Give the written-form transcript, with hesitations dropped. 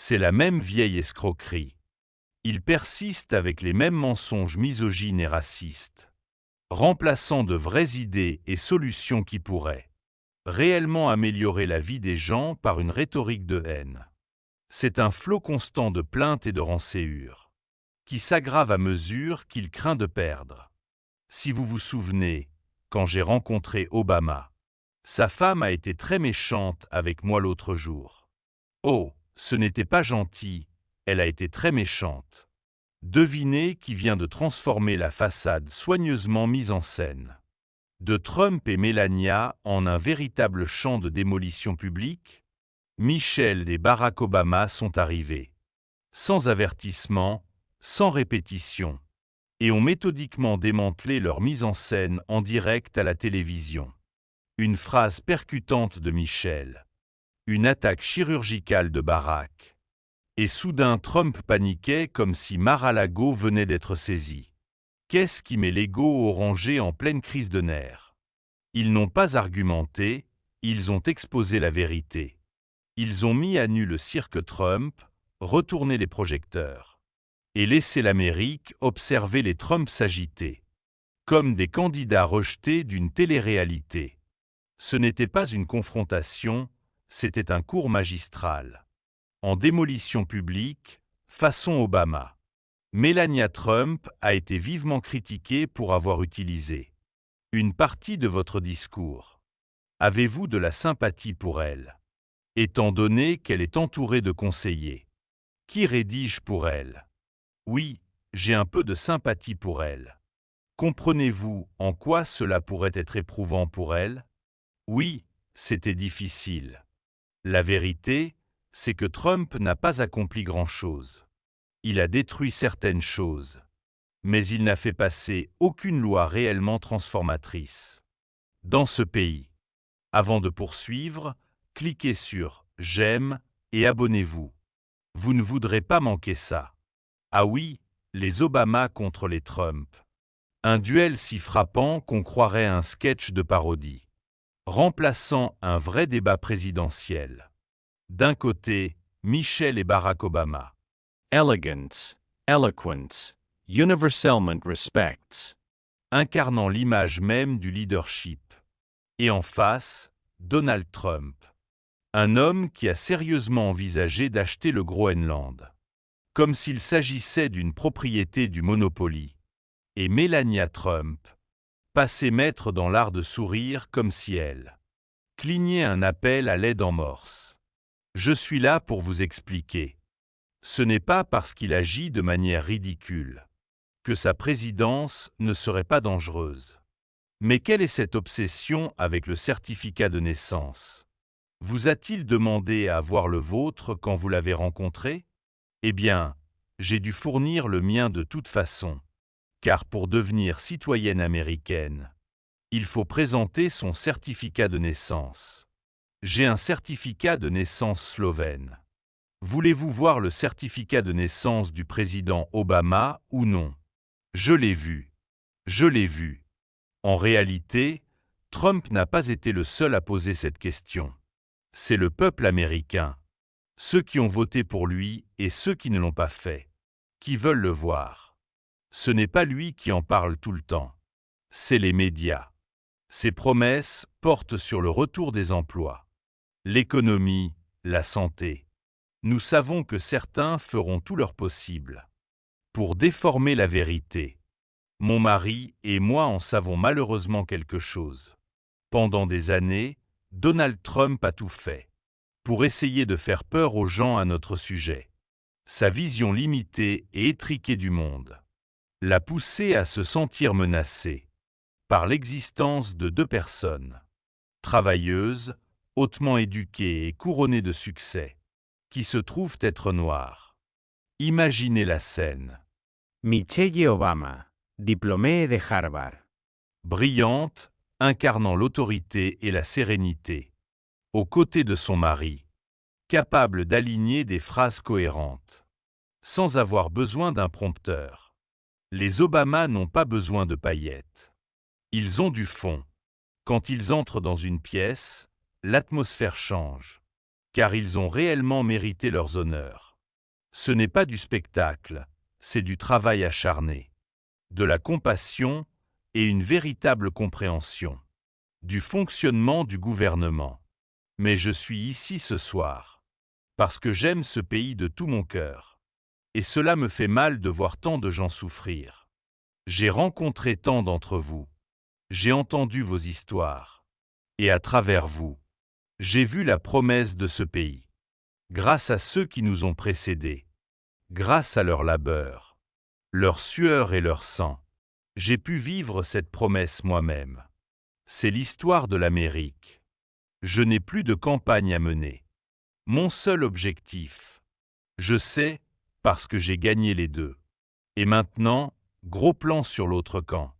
C'est la même vieille escroquerie. Ils persistent avec les mêmes mensonges misogynes et racistes, remplaçant de vraies idées et solutions qui pourraient réellement améliorer la vie des gens par une rhétorique de haine. C'est un flot constant de plaintes et de rancéures, qui s'aggrave à mesure qu'il craint de perdre. Si vous vous souvenez, quand j'ai rencontré Obama, sa femme a été très méchante avec moi l'autre jour. Oh, ce n'était pas gentil, elle a été très méchante. Devinez qui vient de transformer la façade soigneusement mise en scène de Trump et Melania en un véritable champ de démolition publique? Michelle et Barack Obama sont arrivés, sans avertissement, sans répétition, et ont méthodiquement démantelé leur mise en scène en direct à la télévision. Une phrase percutante de Michelle, une attaque chirurgicale de Barack. Et soudain Trump paniquait comme si Mar-a-Lago venait d'être saisi. Qu'est-ce qui met l'ego orangé en pleine crise de nerfs? Ils n'ont pas argumenté, ils ont exposé la vérité. Ils ont mis à nu le cirque Trump, retourné les projecteurs, et laissé l'Amérique observer les Trumps s'agiter, comme des candidats rejetés d'une télé-réalité. Ce n'était pas une confrontation, c'était un cours magistral. En démolition publique, façon Obama. Melania Trump a été vivement critiquée pour avoir utilisé une partie de votre discours. Avez-vous de la sympathie pour elle, étant donné qu'elle est entourée de conseillers qui rédigent pour elle? Oui, j'ai un peu de sympathie pour elle. Comprenez-vous en quoi cela pourrait être éprouvant pour elle? Oui, c'était difficile. La vérité, c'est que Trump n'a pas accompli grand-chose. Il a détruit certaines choses, mais il n'a fait passer aucune loi réellement transformatrice dans ce pays. Avant de poursuivre, cliquez sur « J'aime » et abonnez-vous. Vous ne voudrez pas manquer ça. Ah oui, les Obama contre les Trump. Un duel si frappant qu'on croirait un sketch de parodie, remplaçant un vrai débat présidentiel. D'un côté, Michelle et Barack Obama. Elegance, eloquence, universalement respects. Incarnant l'image même du leadership. Et en face, Donald Trump. Un homme qui a sérieusement envisagé d'acheter le Groenland, comme s'il s'agissait d'une propriété du Monopoly. Et Melania Trump, passée maître dans l'art de sourire comme si elle clignait un appel à l'aide en morse. Je suis là pour vous expliquer. Ce n'est pas parce qu'il agit de manière ridicule que sa présidence ne serait pas dangereuse. Mais quelle est cette obsession avec le certificat de naissance? Vous a-t-il demandé à voir le vôtre quand vous l'avez rencontré? Eh bien, j'ai dû fournir le mien de toute façon, car pour devenir citoyenne américaine, il faut présenter son certificat de naissance. J'ai un certificat de naissance slovène. Voulez-vous voir le certificat de naissance du président Obama ou non? Je l'ai vu. Je l'ai vu. En réalité, Trump n'a pas été le seul à poser cette question. C'est le peuple américain, ceux qui ont voté pour lui et ceux qui ne l'ont pas fait, qui veulent le voir. Ce n'est pas lui qui en parle tout le temps, c'est les médias. Ses promesses portent sur le retour des emplois, l'économie, la santé. Nous savons que certains feront tout leur possible pour déformer la vérité. Mon mari et moi en savons malheureusement quelque chose. Pendant des années, Donald Trump a tout fait pour essayer de faire peur aux gens à notre sujet. Sa vision limitée et étriquée du monde l'a poussé à se sentir menacé par l'existence de deux personnes, travailleuses, hautement éduquées et couronnées de succès, qui se trouvent être noires. Imaginez la scène. Michelle Obama, diplômée de Harvard. Brillante, incarnant l'autorité et la sérénité, aux côtés de son mari, capable d'aligner des phrases cohérentes, sans avoir besoin d'un prompteur. Les Obama n'ont pas besoin de paillettes. Ils ont du fond. Quand ils entrent dans une pièce, l'atmosphère change, car ils ont réellement mérité leurs honneurs. Ce n'est pas du spectacle, c'est du travail acharné, de la compassion et une véritable compréhension du fonctionnement du gouvernement. Mais je suis ici ce soir parce que j'aime ce pays de tout mon cœur. Et cela me fait mal de voir tant de gens souffrir. J'ai rencontré tant d'entre vous. J'ai entendu vos histoires. Et à travers vous, j'ai vu la promesse de ce pays. Grâce à ceux qui nous ont précédés, grâce à leur labeur, leur sueur et leur sang, j'ai pu vivre cette promesse moi-même. C'est l'histoire de l'Amérique. Je n'ai plus de campagne à mener. Mon seul objectif, je sais, parce que j'ai gagné les deux. Et maintenant, gros plan sur l'autre camp.